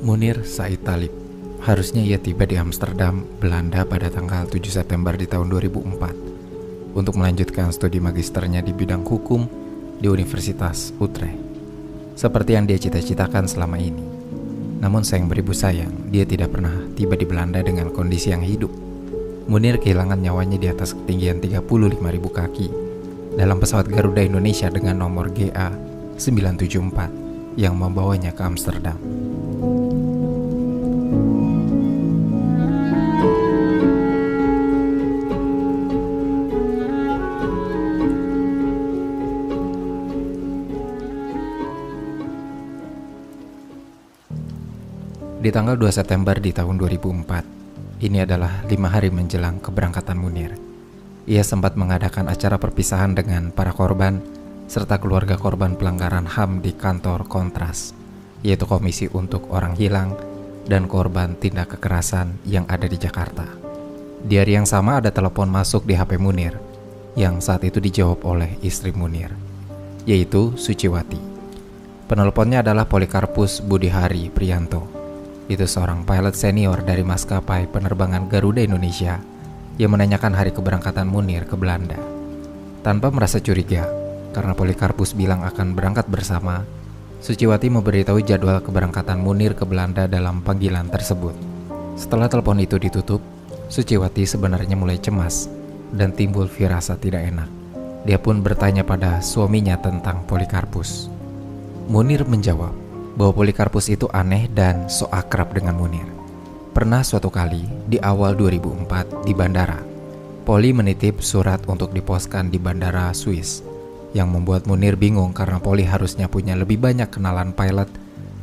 Munir Said Talib. Harusnya ia tiba di Amsterdam, Belanda pada tanggal 7 September di tahun 2004 untuk melanjutkan studi magisternya di bidang hukum di Universitas Utrecht, seperti yang dia cita-citakan selama ini. Namun sayang beribu sayang, dia tidak pernah tiba di Belanda dengan kondisi yang hidup. Munir kehilangan nyawanya di atas ketinggian 35.000 kaki dalam pesawat Garuda Indonesia dengan nomor GA 974 yang membawanya ke Amsterdam. Di tanggal 2 September di tahun 2004, ini adalah 5 hari menjelang keberangkatan Munir. Ia sempat mengadakan acara perpisahan dengan para korban serta keluarga korban pelanggaran HAM di kantor Kontras, yaitu Komisi untuk Orang Hilang dan Korban Tindak Kekerasan yang ada di Jakarta. Di hari yang sama ada telepon masuk di HP Munir yang saat itu dijawab oleh istri Munir, yaitu Suciwati. Penelponnya adalah Polikarpus Budihari Priyanto. Itu seorang pilot senior dari maskapai penerbangan Garuda Indonesia yang menanyakan hari keberangkatan Munir ke Belanda. Tanpa merasa curiga, karena Polikarpus bilang akan berangkat bersama, Suciwati memberitahu jadwal keberangkatan Munir ke Belanda dalam panggilan tersebut. Setelah telepon itu ditutup, Suciwati sebenarnya mulai cemas dan timbul firasat tidak enak. Dia pun bertanya pada suaminya tentang Polikarpus. Munir menjawab bahwa Polikarpus itu aneh dan so akrab dengan Munir. Pernah suatu kali di awal 2004 di bandara, Poli menitip surat untuk diposkan di bandara Swiss, yang membuat Munir bingung karena Poli harusnya punya lebih banyak kenalan pilot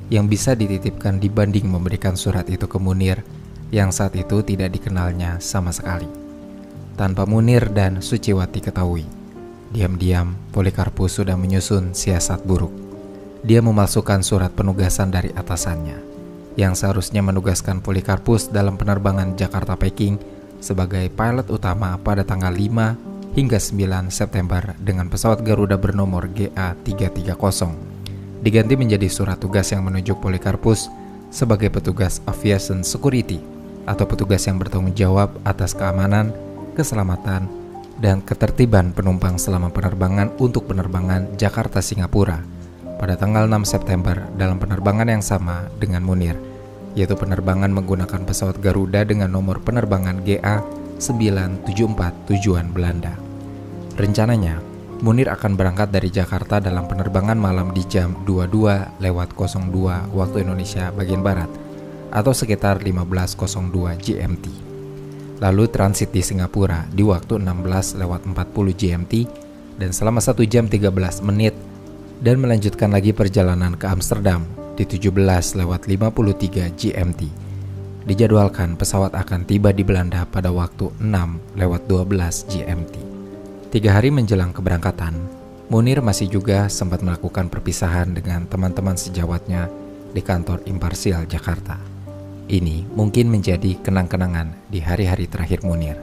yang bisa dititipkan dibanding memberikan surat itu ke Munir yang saat itu tidak dikenalnya sama sekali. Tanpa Munir dan Suciwati ketahui, diam-diam Polikarpus sudah menyusun siasat buruk. Dia memasukkan surat penugasan dari atasannya yang seharusnya menugaskan Polikarpus dalam penerbangan Jakarta-Peking sebagai pilot utama pada tanggal 5 hingga 9 September dengan pesawat Garuda bernomor GA330 diganti menjadi surat tugas yang menunjuk Polikarpus sebagai petugas aviation security atau petugas yang bertanggung jawab atas keamanan, keselamatan, dan ketertiban penumpang selama penerbangan untuk penerbangan Jakarta-Singapura pada tanggal 6 September dalam penerbangan yang sama dengan Munir, yaitu penerbangan menggunakan pesawat Garuda dengan nomor penerbangan GA974 tujuan Belanda. Rencananya, Munir akan berangkat dari Jakarta dalam penerbangan malam di jam 22.02 waktu Indonesia bagian Barat atau sekitar 15.02 GMT. Lalu transit di Singapura di waktu 16.40 GMT dan selama 1 jam 13 menit dan melanjutkan lagi perjalanan ke Amsterdam di 17.53 GMT. Dijadwalkan pesawat akan tiba di Belanda pada waktu 6.12 GMT. 3 hari menjelang keberangkatan, Munir masih juga sempat melakukan perpisahan dengan teman-teman sejawatnya di kantor Imparsial Jakarta. Ini mungkin menjadi kenang-kenangan di hari-hari terakhir Munir.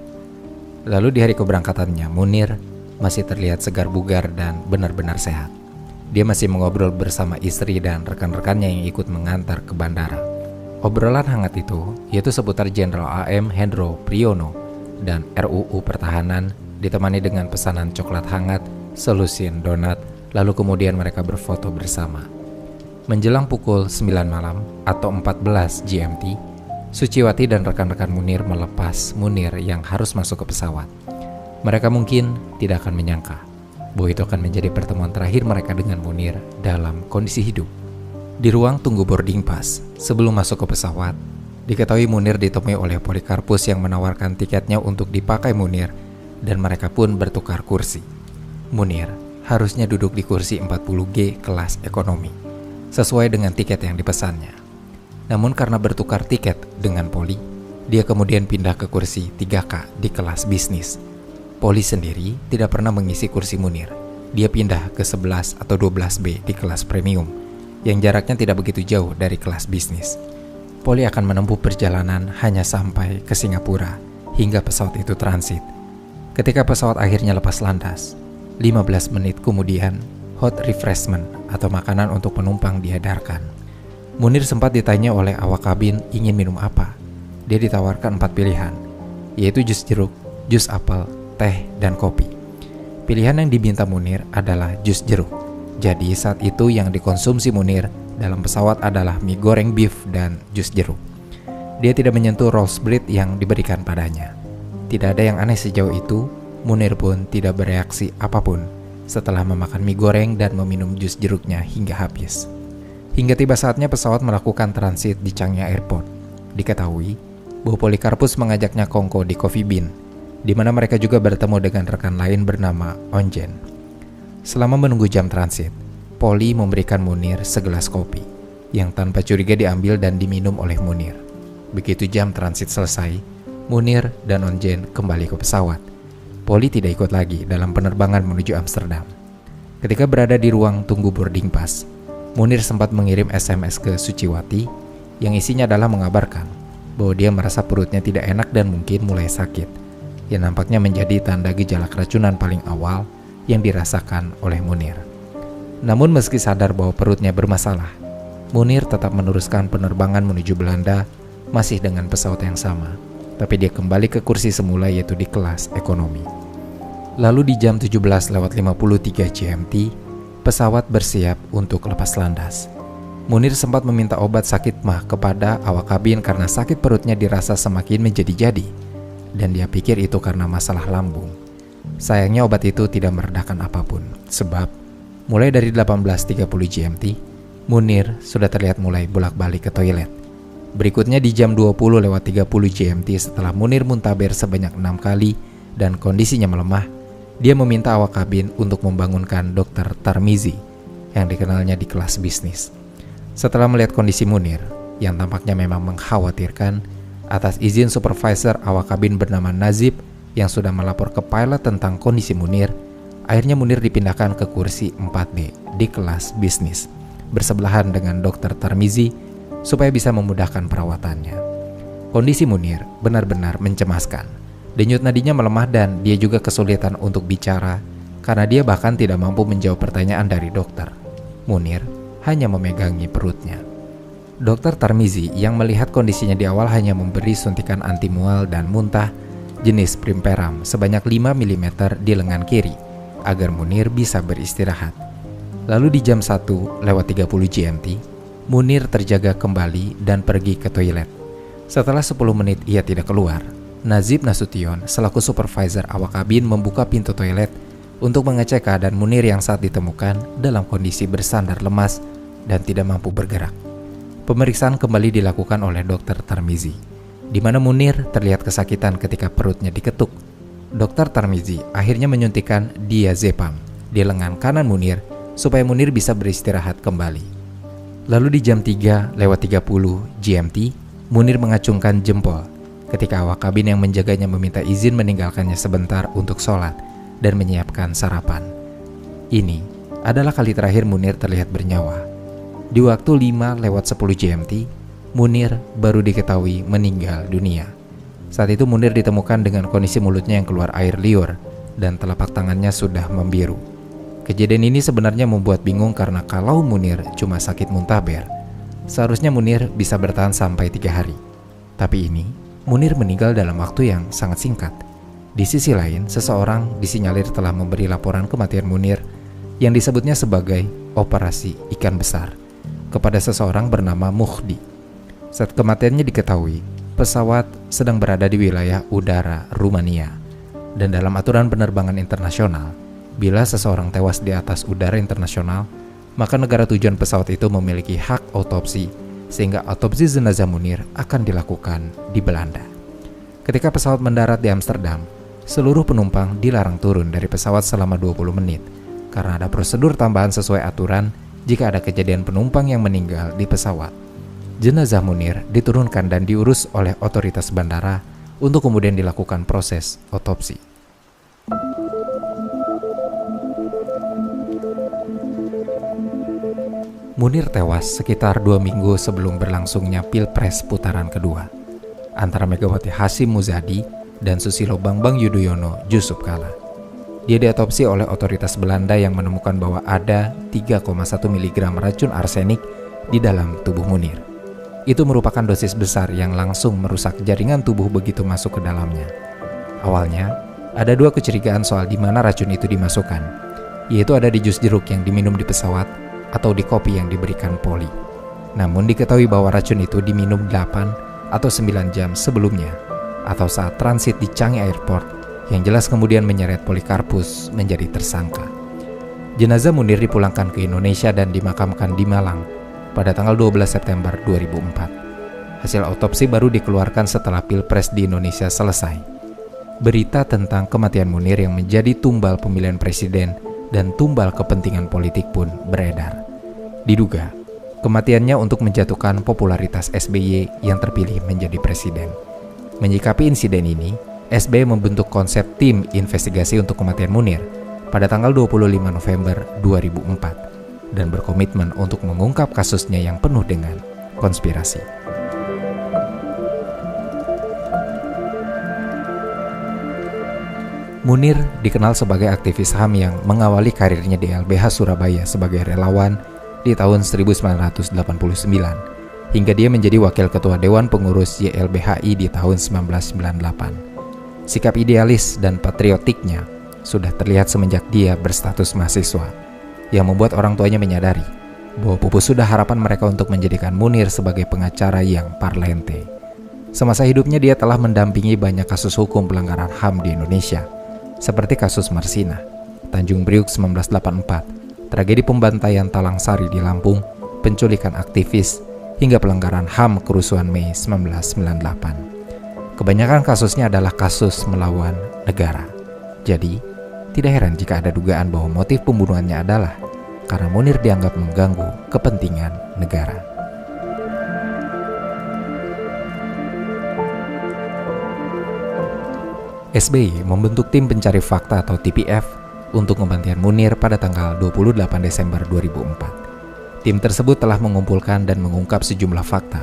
Lalu di hari keberangkatannya, Munir masih terlihat segar bugar dan benar-benar sehat. Dia masih mengobrol bersama istri dan rekan-rekannya yang ikut mengantar ke bandara. Obrolan hangat itu yaitu seputar Jenderal AM Hendro Priyono dan RUU Pertahanan, ditemani dengan pesanan coklat hangat, selusin donat, lalu kemudian mereka berfoto bersama. Menjelang pukul 9 malam atau 14 GMT, Suciwati dan rekan-rekan Munir melepas Munir yang harus masuk ke pesawat. Mereka mungkin tidak akan menyangka bahwa itu akan menjadi pertemuan terakhir mereka dengan Munir dalam kondisi hidup. Di ruang tunggu boarding pass, sebelum masuk ke pesawat, diketahui Munir ditemui oleh Polikarpus yang menawarkan tiketnya untuk dipakai Munir dan mereka pun bertukar kursi. Munir harusnya duduk di kursi 40G kelas ekonomi, sesuai dengan tiket yang dipesannya. Namun karena bertukar tiket dengan Poli, dia kemudian pindah ke kursi 3K di kelas bisnis. Poli sendiri tidak pernah mengisi kursi Munir. Dia pindah ke 11 atau 12B di kelas premium, yang jaraknya tidak begitu jauh dari kelas bisnis. Poli akan menempuh perjalanan hanya sampai ke Singapura hingga pesawat itu transit. Ketika pesawat akhirnya lepas landas, 15 menit kemudian hot refreshment atau makanan untuk penumpang diedarkan. Munir sempat ditanya oleh awak kabin ingin minum apa. Dia ditawarkan 4 pilihan, yaitu jus jeruk, jus apel, teh, dan kopi. Pilihan yang diminta Munir adalah jus jeruk. Jadi saat itu yang dikonsumsi Munir dalam pesawat adalah mie goreng beef dan jus jeruk. Dia tidak menyentuh roast bread yang diberikan padanya. Tidak ada yang aneh sejauh itu. Munir pun tidak bereaksi apapun setelah memakan mie goreng dan meminum jus jeruknya hingga habis. Hingga tiba saatnya pesawat melakukan transit di Changi Airport. Diketahui bahwa Polikarpus mengajaknya kongko di Coffee Bean, di mana mereka juga bertemu dengan rekan lain bernama Onjen. Selama menunggu jam transit, Poli memberikan Munir segelas kopi yang tanpa curiga diambil dan diminum oleh Munir. Begitu jam transit selesai, Munir dan Onjen kembali ke pesawat. Poli tidak ikut lagi dalam penerbangan menuju Amsterdam. Ketika berada di ruang tunggu boarding pass, Munir sempat mengirim SMS ke Suciwati yang isinya adalah mengabarkan bahwa dia merasa perutnya tidak enak dan mungkin mulai sakit, yang nampaknya menjadi tanda gejala keracunan paling awal yang dirasakan oleh Munir. Namun meski sadar bahwa perutnya bermasalah, Munir tetap meneruskan penerbangan menuju Belanda masih dengan pesawat yang sama, tapi dia kembali ke kursi semula yaitu di kelas ekonomi. Lalu di jam 17:53 GMT, pesawat bersiap untuk lepas landas. Munir sempat meminta obat sakit mah kepada awak kabin karena sakit perutnya dirasa semakin menjadi-jadi, dan dia pikir itu karena masalah lambung. Sayangnya obat itu tidak meredakan apapun, sebab mulai dari 18:30 GMT, Munir sudah terlihat mulai bolak-balik ke toilet. Berikutnya di jam 20:30 GMT setelah Munir muntaber sebanyak 6 kali dan kondisinya melemah, dia meminta awak kabin untuk membangunkan Dr. Tarmizi yang dikenalnya di kelas bisnis. Setelah melihat kondisi Munir yang tampaknya memang mengkhawatirkan, atas izin supervisor awak kabin bernama Nazib yang sudah melapor ke pilot tentang kondisi Munir, akhirnya Munir dipindahkan ke kursi 4B di kelas bisnis bersebelahan dengan Dr. Tarmizi supaya bisa memudahkan perawatannya. Kondisi Munir benar-benar mencemaskan. Denyut nadinya melemah dan dia juga kesulitan untuk bicara karena dia bahkan tidak mampu menjawab pertanyaan dari dokter. Munir hanya memegangi perutnya. Dokter Tarmizi yang melihat kondisinya di awal hanya memberi suntikan anti mual dan muntah jenis Primperam sebanyak 5 mm di lengan kiri agar Munir bisa beristirahat. Lalu di jam 1:30 GMT, Munir terjaga kembali dan pergi ke toilet. Setelah 10 menit ia tidak keluar, Nazib Nasution selaku supervisor awak kabin membuka pintu toilet untuk mengecek keadaan Munir yang saat ditemukan dalam kondisi bersandar lemas dan tidak mampu bergerak. Pemeriksaan kembali dilakukan oleh Dr. Tarmizi, di mana Munir terlihat kesakitan ketika perutnya diketuk. Dr. Tarmizi akhirnya menyuntikkan diazepam di lengan kanan Munir supaya Munir bisa beristirahat kembali. Lalu di jam 3:30 GMT, Munir mengacungkan jempol ketika awak kabin yang menjaganya meminta izin meninggalkannya sebentar untuk sholat dan menyiapkan sarapan. Ini adalah kali terakhir Munir terlihat bernyawa. Di waktu 5:10 GMT, Munir baru diketahui meninggal dunia. Saat itu Munir ditemukan dengan kondisi mulutnya yang keluar air liur dan telapak tangannya sudah membiru. Kejadian ini sebenarnya membuat bingung karena kalau Munir cuma sakit muntaber, seharusnya Munir bisa bertahan sampai 3 hari. Tapi ini, Munir meninggal dalam waktu yang sangat singkat. Di sisi lain, seseorang disinyalir telah memberi laporan kematian Munir yang disebutnya sebagai operasi ikan besar kepada seseorang bernama Mukhdi. Saat kematiannya diketahui, pesawat sedang berada di wilayah udara Rumania. Dan dalam aturan penerbangan internasional, bila seseorang tewas di atas udara internasional, maka negara tujuan pesawat itu memiliki hak otopsi, sehingga otopsi jenazah Munir akan dilakukan di Belanda. Ketika pesawat mendarat di Amsterdam, seluruh penumpang dilarang turun dari pesawat selama 20 menit karena ada prosedur tambahan sesuai aturan jika ada kejadian penumpang yang meninggal di pesawat. Jenazah Munir diturunkan dan diurus oleh otoritas bandara untuk kemudian dilakukan proses otopsi. Munir tewas sekitar 2 minggu sebelum berlangsungnya Pilpres putaran kedua antara Megawati Hasyim Muzadi dan Susilo Bambang Yudhoyono Jusuf Kalla. Dia diotopsi oleh otoritas Belanda yang menemukan bahwa ada 3,1 mg racun arsenik di dalam tubuh Munir. Itu merupakan dosis besar yang langsung merusak jaringan tubuh begitu masuk ke dalamnya. Awalnya, ada 2 kecurigaan soal di mana racun itu dimasukkan, yaitu ada di jus jeruk yang diminum di pesawat atau di kopi yang diberikan Polly. Namun diketahui bahwa racun itu diminum 8 atau 9 jam sebelumnya, atau saat transit di Changi Airport, yang jelas kemudian menyeret Polikarpus menjadi tersangka. Jenazah Munir dipulangkan ke Indonesia dan dimakamkan di Malang pada tanggal 12 September 2004. Hasil otopsi baru dikeluarkan setelah Pilpres di Indonesia selesai. Berita tentang kematian Munir yang menjadi tumbal pemilihan presiden dan tumbal kepentingan politik pun beredar. Diduga, kematiannya untuk menjatuhkan popularitas SBY yang terpilih menjadi presiden. Menyikapi insiden ini, SBY membentuk konsep tim investigasi untuk kematian Munir pada tanggal 25 November 2004 dan berkomitmen untuk mengungkap kasusnya yang penuh dengan konspirasi. Munir dikenal sebagai aktivis HAM yang mengawali karirnya di LBH Surabaya sebagai relawan di tahun 1989, hingga dia menjadi wakil ketua Dewan Pengurus YLBHI di tahun 1998. Sikap idealis dan patriotiknya sudah terlihat semenjak dia berstatus mahasiswa, yang membuat orang tuanya menyadari bahwa pupus sudah harapan mereka untuk menjadikan Munir sebagai pengacara yang parlente. Semasa hidupnya dia telah mendampingi banyak kasus hukum pelanggaran HAM di Indonesia, seperti kasus Marsina, Tanjung Priuk 1984, tragedi pembantaian Talang Sari di Lampung, penculikan aktivis, hingga pelanggaran HAM kerusuhan Mei 1998. Kebanyakan kasusnya adalah kasus melawan negara. Jadi, tidak heran jika ada dugaan bahwa motif pembunuhannya adalah karena Munir dianggap mengganggu kepentingan negara. SBY membentuk tim pencari fakta atau TPF untuk kematian Munir pada tanggal 28 Desember 2004. Tim tersebut telah mengumpulkan dan mengungkap sejumlah fakta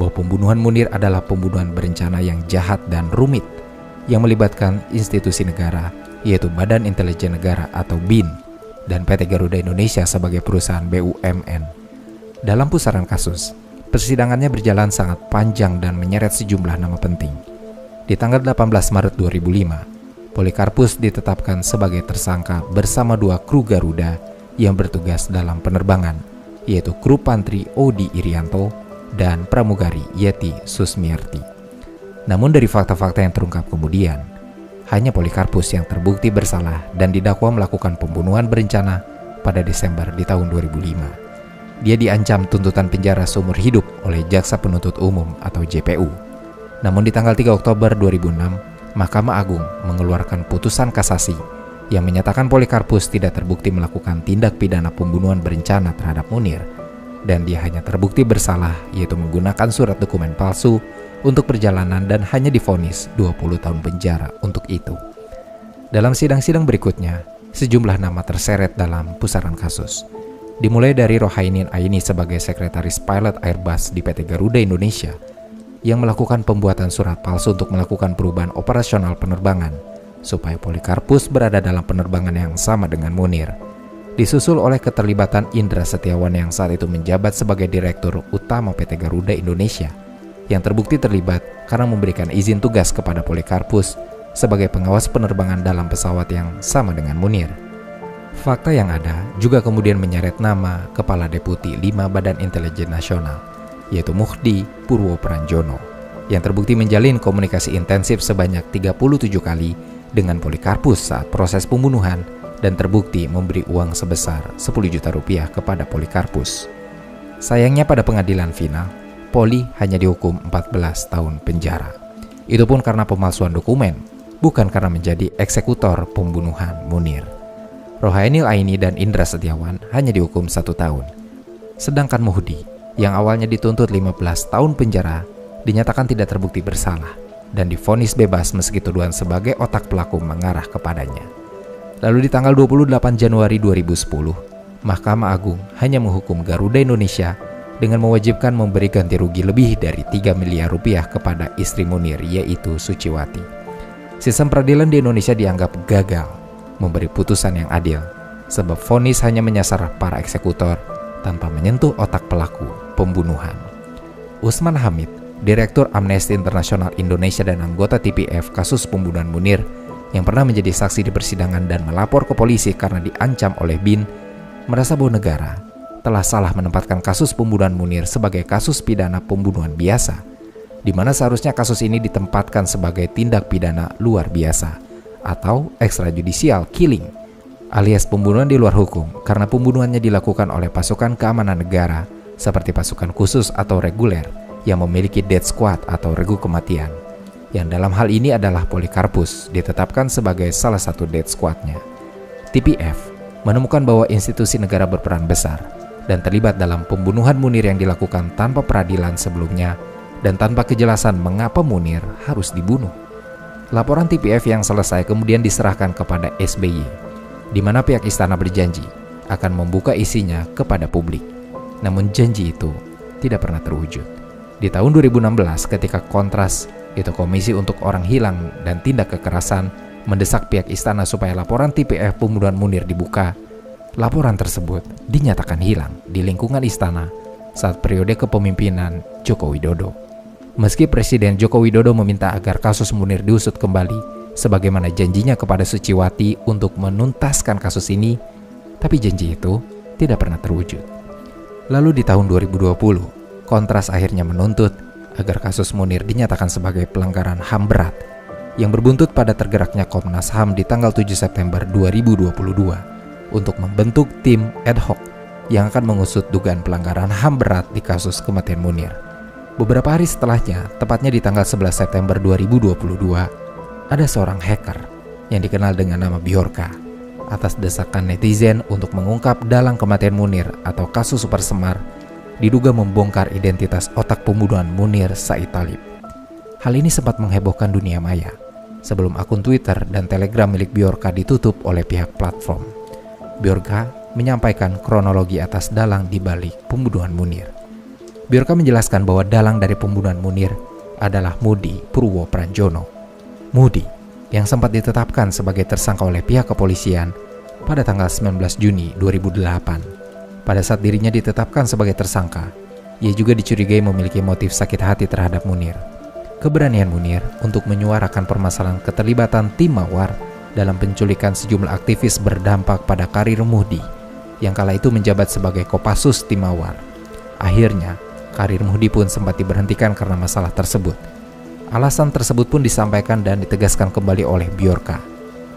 bahwa pembunuhan Munir adalah pembunuhan berencana yang jahat dan rumit yang melibatkan institusi negara, yaitu Badan Intelijen Negara atau BIN dan PT Garuda Indonesia sebagai perusahaan BUMN. Dalam pusaran kasus, persidangannya berjalan sangat panjang dan menyeret sejumlah nama penting. Di tanggal 18 Maret 2005, Polikarpus ditetapkan sebagai tersangka bersama 2 kru Garuda yang bertugas dalam penerbangan, yaitu kru Pantri Odi Irianto dan pramugari Yeti Susmiarti. Namun dari fakta-fakta yang terungkap kemudian, hanya Polikarpus yang terbukti bersalah dan didakwa melakukan pembunuhan berencana pada Desember di tahun 2005. Dia diancam tuntutan penjara seumur hidup oleh Jaksa Penuntut Umum atau JPU. Namun di tanggal 3 Oktober 2006, Mahkamah Agung mengeluarkan putusan kasasi yang menyatakan Polikarpus tidak terbukti melakukan tindak pidana pembunuhan berencana terhadap Munir, dan dia hanya terbukti bersalah, yaitu menggunakan surat dokumen palsu untuk perjalanan dan hanya divonis 20 tahun penjara untuk itu. Dalam sidang-sidang berikutnya, sejumlah nama terseret dalam pusaran kasus. Dimulai dari Rohainin Aini sebagai sekretaris pilot Airbus di PT Garuda Indonesia, yang melakukan pembuatan surat palsu untuk melakukan perubahan operasional penerbangan supaya Polikarpus berada dalam penerbangan yang sama dengan Munir. Disusul oleh keterlibatan Indra Setiawan yang saat itu menjabat sebagai Direktur Utama PT Garuda Indonesia, yang terbukti terlibat karena memberikan izin tugas kepada Polikarpus sebagai pengawas penerbangan dalam pesawat yang sama dengan Munir. Fakta yang ada juga kemudian menyeret nama Kepala Deputi 5 Badan Intelijen Nasional, yaitu Muhdi Purwo Pranjono, yang terbukti menjalin komunikasi intensif sebanyak 37 kali dengan Polikarpus saat proses pembunuhan dan terbukti memberi uang sebesar 10 juta rupiah kepada Polikarpus. Sayangnya pada pengadilan final, Poli hanya dihukum 14 tahun penjara. Itu pun karena pemalsuan dokumen, bukan karena menjadi eksekutor pembunuhan Munir. Rohainil Aini dan Indra Setiawan hanya dihukum 1 tahun. Sedangkan Muhdi, yang awalnya dituntut 15 tahun penjara, dinyatakan tidak terbukti bersalah dan divonis bebas meski tuduhan sebagai otak pelaku mengarah kepadanya. Lalu di tanggal 28 Januari 2010, Mahkamah Agung hanya menghukum Garuda Indonesia dengan mewajibkan memberi ganti rugi lebih dari 3 miliar rupiah kepada istri Munir, yaitu Suciwati. Sistem peradilan di Indonesia dianggap gagal memberi putusan yang adil, sebab vonis hanya menyasar para eksekutor tanpa menyentuh otak pelaku pembunuhan. Usman Hamid, Direktur Amnesty International Indonesia dan anggota TPF kasus pembunuhan Munir yang pernah menjadi saksi di persidangan dan melapor ke polisi karena diancam oleh BIN, merasa bahwa negara telah salah menempatkan kasus pembunuhan Munir sebagai kasus pidana pembunuhan biasa, di mana seharusnya kasus ini ditempatkan sebagai tindak pidana luar biasa atau extrajudicial killing, alias pembunuhan di luar hukum karena pembunuhannya dilakukan oleh pasukan keamanan negara seperti pasukan khusus atau reguler yang memiliki death squad atau regu kematian, yang dalam hal ini adalah Polikarpus ditetapkan sebagai salah satu death squadnya. TPF menemukan bahwa institusi negara berperan besar dan terlibat dalam pembunuhan Munir yang dilakukan tanpa peradilan sebelumnya dan tanpa kejelasan mengapa Munir harus dibunuh. Laporan TPF yang selesai kemudian diserahkan kepada SBY, di mana pihak istana berjanji akan membuka isinya kepada publik. Namun janji itu tidak pernah terwujud. Di tahun 2016 ketika Kontras, itu Komisi untuk Orang Hilang dan Tindak Kekerasan, mendesak pihak istana supaya laporan TPF pembunuhan Munir dibuka, laporan tersebut dinyatakan hilang di lingkungan istana saat periode kepemimpinan Joko Widodo. Meski Presiden Joko Widodo meminta agar kasus Munir diusut kembali sebagaimana janjinya kepada Suciwati untuk menuntaskan kasus ini, tapi janji itu tidak pernah terwujud. Lalu di tahun 2020, Kontras akhirnya menuntut agar kasus Munir dinyatakan sebagai pelanggaran HAM berat yang berbuntut pada tergeraknya Komnas HAM di tanggal 7 September 2022 untuk membentuk tim ad hoc yang akan mengusut dugaan pelanggaran HAM berat di kasus kematian Munir. Beberapa hari setelahnya, tepatnya di tanggal 11 September 2022, ada seorang hacker yang dikenal dengan nama Bjorka atas desakan netizen untuk mengungkap dalang kematian Munir atau kasus Super Semar, diduga membongkar identitas otak pembunuhan Munir Said Talib. Hal ini sempat menghebohkan dunia maya sebelum akun Twitter dan Telegram milik Bjorka ditutup oleh pihak platform. Bjorka menyampaikan kronologi atas dalang di balik pembunuhan Munir. Bjorka menjelaskan bahwa dalang dari pembunuhan Munir adalah Mudi Purwo Pranjono. Mudi yang sempat ditetapkan sebagai tersangka oleh pihak kepolisian pada tanggal 19 Juni 2008. Pada saat dirinya ditetapkan sebagai tersangka, ia juga dicurigai memiliki motif sakit hati terhadap Munir. Keberanian Munir untuk menyuarakan permasalahan keterlibatan tim Mawar dalam penculikan sejumlah aktivis berdampak pada karir Muhdi yang kala itu menjabat sebagai Kopassus tim Mawar. Akhirnya, karir Muhdi pun sempat diberhentikan karena masalah tersebut. Alasan tersebut pun disampaikan dan ditegaskan kembali oleh Bjorka.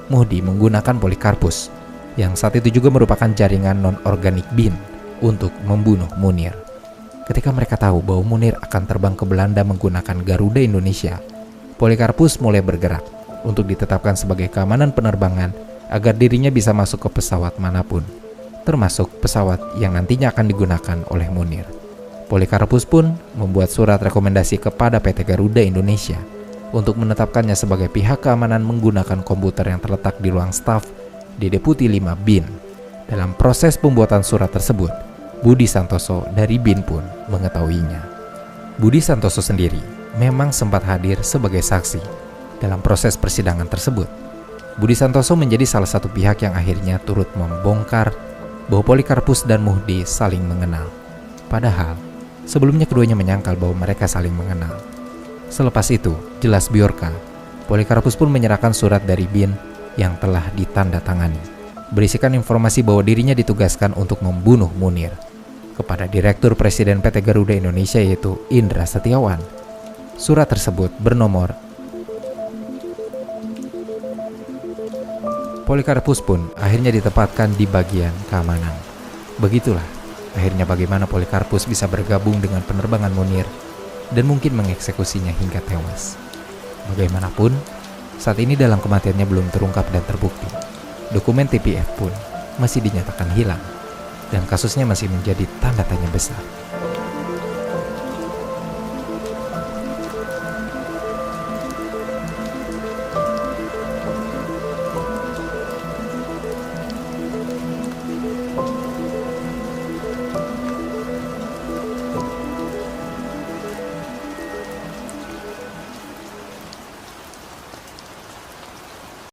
Muhdi menggunakan Polikarpus, yang saat itu juga merupakan jaringan non-organik BIN, untuk membunuh Munir. Ketika mereka tahu bahwa Munir akan terbang ke Belanda menggunakan Garuda Indonesia, Polikarpus mulai bergerak untuk ditetapkan sebagai keamanan penerbangan agar dirinya bisa masuk ke pesawat manapun, termasuk pesawat yang nantinya akan digunakan oleh Munir. Polikarpus pun membuat surat rekomendasi kepada PT Garuda Indonesia untuk menetapkannya sebagai pihak keamanan menggunakan komputer yang terletak di ruang staf di Deputi 5 BIN. Dalam proses pembuatan surat tersebut, Budi Santoso dari BIN pun mengetahuinya. Budi Santoso sendiri memang sempat hadir sebagai saksi dalam proses persidangan tersebut. Budi Santoso menjadi salah satu pihak yang akhirnya turut membongkar bahwa Polikarpus dan Muhdi saling mengenal. Padahal, sebelumnya keduanya menyangkal bahwa mereka saling mengenal. Selepas itu, jelas Bjorka, Polikarpus pun menyerahkan surat dari BIN yang telah ditandatangani, berisikan informasi bahwa dirinya ditugaskan untuk membunuh Munir kepada Direktur Presiden PT Garuda Indonesia yaitu Indra Setiawan. Surat tersebut bernomor. Polikarpus pun akhirnya ditempatkan di bagian keamanan. Begitulah akhirnya bagaimana Polikarpus bisa bergabung dengan penerbangan Munir dan mungkin mengeksekusinya hingga tewas. Bagaimanapun, saat ini dalang kematiannya belum terungkap dan terbukti. Dokumen TPF pun masih dinyatakan hilang dan kasusnya masih menjadi tanda tanya besar.